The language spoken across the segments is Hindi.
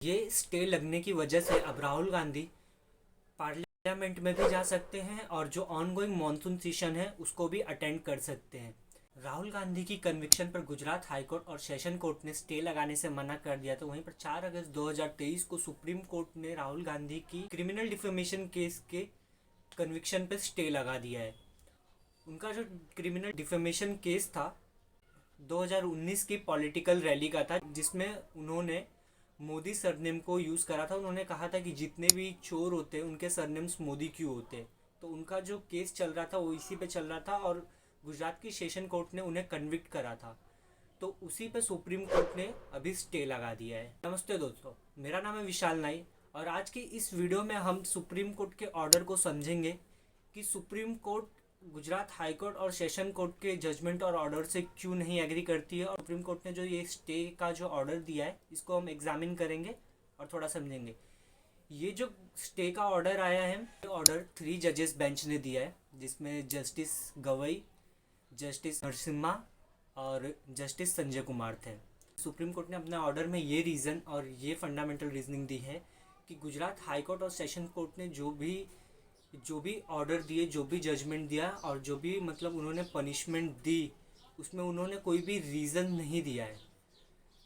ये स्टे लगने की वजह से अब राहुल गांधी पार्लियामेंट में भी जा सकते हैं और जो ऑनगोइंग मॉनसून सेशन है उसको भी अटेंड कर सकते हैं। राहुल गांधी की कन्विक्शन पर गुजरात हाईकोर्ट और सेशन कोर्ट ने स्टे लगाने से मना कर दिया। तो वहीं पर 4 अगस्त 2023 को सुप्रीम कोर्ट ने राहुल गांधी की क्रिमिनल डिफेमेशन केस के कन्विक्शन पर स्टे लगा दिया है। उनका जो क्रिमिनल डिफेमेशन केस था 2019 की पॉलिटिकल रैली का था, जिसमें उन्होंने मोदी सरनेम को यूज़ करा था। उन्होंने कहा था कि जितने भी चोर होते हैं उनके सरनेम्स मोदी क्यों होते हैं। तो उनका जो केस चल रहा था वो इसी पे चल रहा था और गुजरात की सेशन कोर्ट ने उन्हें कन्विक्ट करा था। तो उसी पे सुप्रीम कोर्ट ने अभी स्टे लगा दिया है। नमस्ते दोस्तों, मेरा नाम है विशाल नाई और आज की इस वीडियो में हम सुप्रीम कोर्ट के ऑर्डर को समझेंगे कि supreme court Gujarat high court और सेशन कोर्ट के जजमेंट और ऑर्डर से क्यों नहीं एग्री करती है, और सुप्रीम कोर्ट ने जो ये स्टे का जो ऑर्डर दिया है इसको हम एग्जामिन करेंगे और थोड़ा समझेंगे। ये जो स्टे का ऑर्डर आया है, ये ऑर्डर 3 जजेस बेंच ने दिया है, जिसमें जस्टिस गवई, जस्टिस नरसिम्हा और जस्टिस संजय कुमार थे। सुप्रीम कोर्ट ने अपने ऑर्डर में ये रीज़न और ये फंडामेंटल रीजनिंग दी है कि गुजरात हाई कोर्ट और सेशन कोर्ट ने जो भी ऑर्डर दिए, जो भी जजमेंट दिया और जो भी उन्होंने पनिशमेंट दी, उसमें उन्होंने कोई भी रीज़न नहीं दिया है।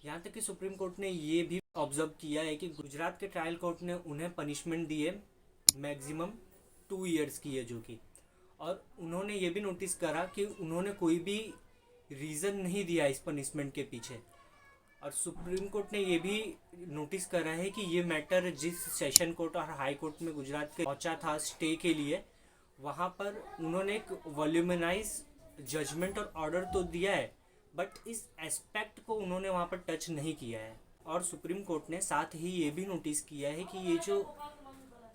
यहाँ तक कि सुप्रीम कोर्ट ने ये भी ऑब्जर्व किया है कि गुजरात के ट्रायल कोर्ट ने उन्हें पनिशमेंट दी है मैक्सिमम 2 ईयर्स की है, जो कि, और उन्होंने ये भी नोटिस करा कि उन्होंने कोई भी रीज़न नहीं दिया इस पनिशमेंट के पीछे। और सुप्रीम कोर्ट ने ये भी नोटिस करा है कि ये मैटर जिस सेशन कोर्ट और हाई कोर्ट में गुजरात के पहुंचा था स्टे के लिए, वहाँ पर उन्होंने एक वॉल्यूमनाइज जजमेंट और ऑर्डर तो दिया है, बट इस एस्पेक्ट को उन्होंने वहाँ पर टच नहीं किया है। और सुप्रीम कोर्ट ने साथ ही ये भी नोटिस किया है कि ये जो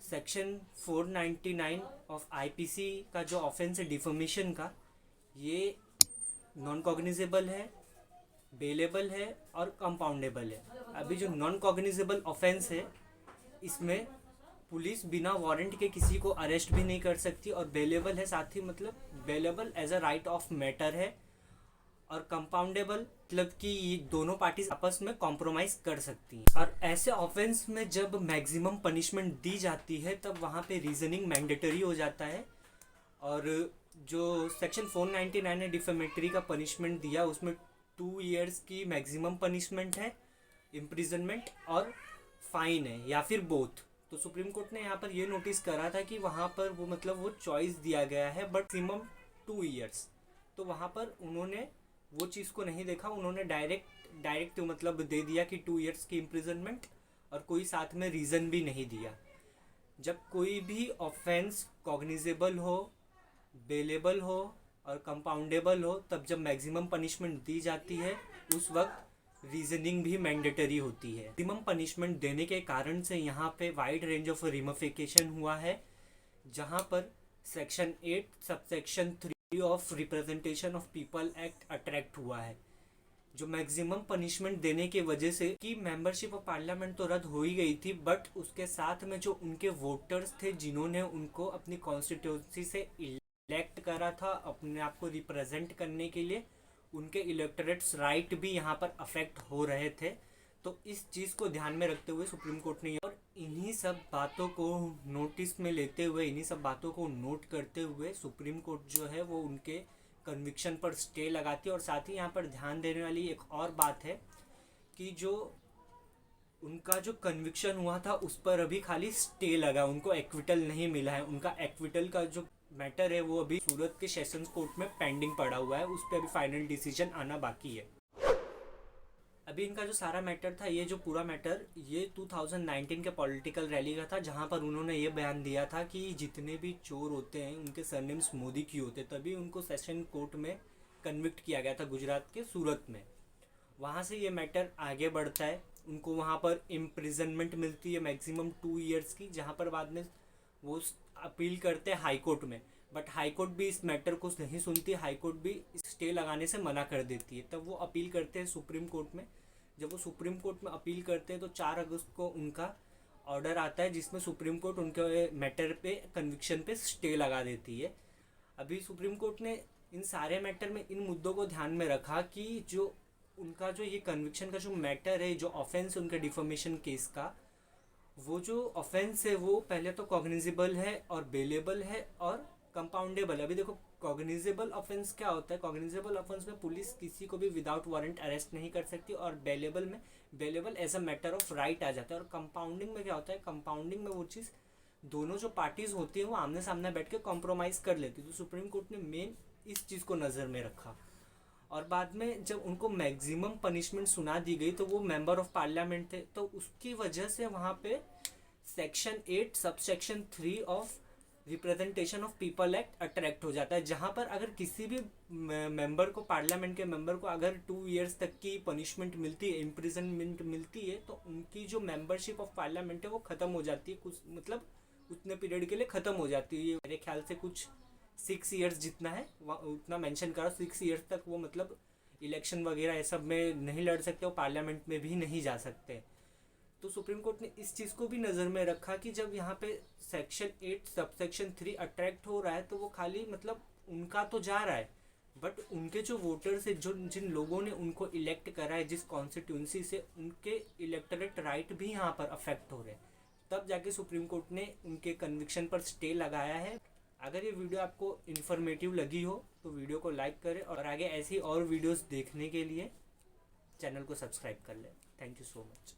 सेक्शन 499 ऑफ आईपीसी का जो ऑफेंस है डिफेमेशन का, ये नॉन कॉग्निजेबल है, बेलेबल है और कंपाउंडेबल है। अभी जो नॉन कॉग्निजेबल ऑफेंस है, इसमें पुलिस बिना वारंट के किसी को अरेस्ट भी नहीं कर सकती, और बेलेबल है साथ ही bailable as a right of matter है, और कंपाउंडेबल कि ये दोनों पार्टीज आपस में कॉम्प्रोमाइज कर सकती हैं। और ऐसे ऑफेंस में जब मैक्सिमम पनिशमेंट दी जाती है तब वहाँ पे रीजनिंग मैंडेटरी हो जाता है। और जो सेक्शन 499 ने डिफेमेटरी का पनिशमेंट दिया, उसमें 2 ईयर्स की मैक्सिमम पनिशमेंट है, इम्प्रिजनमेंट और फाइन है, या फिर बोथ। तो सुप्रीम कोर्ट ने यहाँ पर ये नोटिस करा था कि वहाँ पर वो चॉइस दिया गया है, बट मैक्सिमम 2 ईयर्स। तो वहाँ पर उन्होंने वो चीज़ को नहीं देखा, उन्होंने डायरेक्ट दे दिया कि 2 ईयर्स की इम्प्रिजनमेंट, और कोई साथ में रीज़न भी नहीं दिया। जब कोई भी ऑफेंस कॉग्निजेबल हो, बेलेबल हो और कंपाउंडेबल हो, तब जब मैक्सिमम पनिशमेंट दी जाती है उस वक्त रीजनिंग भी मैंडेटरी होती है। मैक्सिमम पनिशमेंट देने के कारण से यहाँ पे वाइड रेंज ऑफ रिमिफिकेशन हुआ है, जहाँ पर section 8 subsection 3 of representation of people act attract हुआ है। जो मैक्सिमम पनिशमेंट देने के वजह से कि मेंबरशिप ऑफ पार्लियामेंट तो रद्द हो ही गई थी, बट उसके साथ में जो उनके वोटर्स थे जिन्होंने उनको अपनी कॉन्स्टिट्यूंसी से इलेक्ट करा था अपने आप को रिप्रेजेंट करने के लिए, उनके इलेक्टोरेट्स राइट भी यहाँ पर अफेक्ट हो रहे थे। तो इस चीज़ को ध्यान में रखते हुए सुप्रीम कोर्ट ने, और इन्हीं सब बातों को नोटिस में लेते हुए, इन्हीं सब बातों को नोट करते हुए सुप्रीम कोर्ट जो है वो उनके कन्विक्शन पर स्टे लगाती है। और साथ ही यहाँ पर ध्यान देने वाली एक और बात है कि जो उनका जो कन्विक्शन हुआ था उस पर अभी खाली स्टे लगा, उनको एक्विटल नहीं मिला है। उनका एक्विटल का जो मैटर है वो अभी सूरत के सेशंस कोर्ट में पेंडिंग पड़ा हुआ है, उस पर अभी फाइनल डिसीजन आना बाकी है। अभी इनका जो सारा मैटर था, ये जो पूरा मैटर ये 2019 के पॉलिटिकल रैली का था, जहाँ पर उन्होंने ये बयान दिया था कि जितने भी चोर होते हैं उनके सरनेम्स मोदी क्यों होते, तभी उनको सेशन कोर्ट में कन्विक्ट किया गया था गुजरात के सूरत में। वहाँ से ये मैटर आगे बढ़ता है, उनको वहाँ पर इम्प्रिजनमेंट मिलती है मैक्सिमम 2 ईयर्स की, जहाँ पर बाद में वो अपील करते हैं हाई कोर्ट में, बट हाई कोर्ट भी इस मैटर को नहीं सुनती, हाई कोर्ट भी स्टे लगाने से मना कर देती है। तब वो अपील करते हैं सुप्रीम कोर्ट में। जब वो सुप्रीम कोर्ट में अपील करते हैं तो 4 अगस्त को उनका ऑर्डर आता है, जिसमें सुप्रीम कोर्ट उनके मैटर पे कन्विक्शन पे स्टे लगा देती है। अभी सुप्रीम कोर्ट ने इन सारे मैटर में इन मुद्दों को ध्यान में रखा कि जो उनका जो ये कन्विक्शन का जो मैटर है, जो ऑफेंस उनका डिफॉर्मेशन केस का, वो जो ऑफेंस है वो पहले तो कॉग्निजेबल है और बेलेबल है और कंपाउंडेबल है। अभी देखो कॉग्निजेबल ऑफेंस क्या होता है, कॉग्निजेबल ऑफेंस में पुलिस किसी को भी विदाउट वारंट अरेस्ट नहीं कर सकती, और bailable as a matter of right आ जाता है। और कंपाउंडिंग में क्या होता है, कंपाउंडिंग में वो चीज़ दोनों जो पार्टीज होती हैं वो आमने सामने बैठ के कॉम्प्रोमाइज़ कर लेती है। तो सुप्रीम कोर्ट ने मेन इस चीज़ को नज़र में रखा, और बाद में जब उनको मैक्सिमम पनिशमेंट सुना दी गई तो वो मेंबर ऑफ पार्लियामेंट थे, तो उसकी वजह से वहाँ पे section 8 subsection 3 of representation of people act attract हो जाता है, जहाँ पर अगर किसी भी मेंबर को, पार्लियामेंट के मेंबर को अगर 2 years तक की पनिशमेंट मिलती है, इम्प्रिजनमेंट मिलती है, तो उनकी जो मेंबरशिप ऑफ पार्लियामेंट है वो ख़त्म हो जाती है, कुछ मतलब उतने पीरियड के लिए ख़त्म हो जाती है। ये मेरे ख्याल से कुछ 6 years जितना है उतना मेंशन करो, 6 years तक वो मतलब इलेक्शन वगैरह ये सब में नहीं लड़ सकते और पार्लियामेंट में भी नहीं जा सकते। तो सुप्रीम कोर्ट ने इस चीज़ को भी नज़र में रखा कि जब यहाँ पे सेक्शन 8 सबसेक्शन 3 अट्रैक्ट हो रहा है तो वो खाली मतलब उनका तो जा रहा है, बट उनके जो वोटर्स है, जो जिन लोगों ने उनको इलेक्ट करा है जिस कॉन्स्टिट्यूंसी से, उनके इलेक्टोरेट राइट भी यहाँ पर अफेक्ट हो रहे हैं। तब जाके सुप्रीम कोर्ट ने उनके कन्विक्शन पर स्टे लगाया है। अगर ये वीडियो आपको इन्फॉर्मेटिव लगी हो तो वीडियो को लाइक करें, और आगे ऐसी और वीडियोस देखने के लिए चैनल को सब्सक्राइब कर लें। Thank you so much.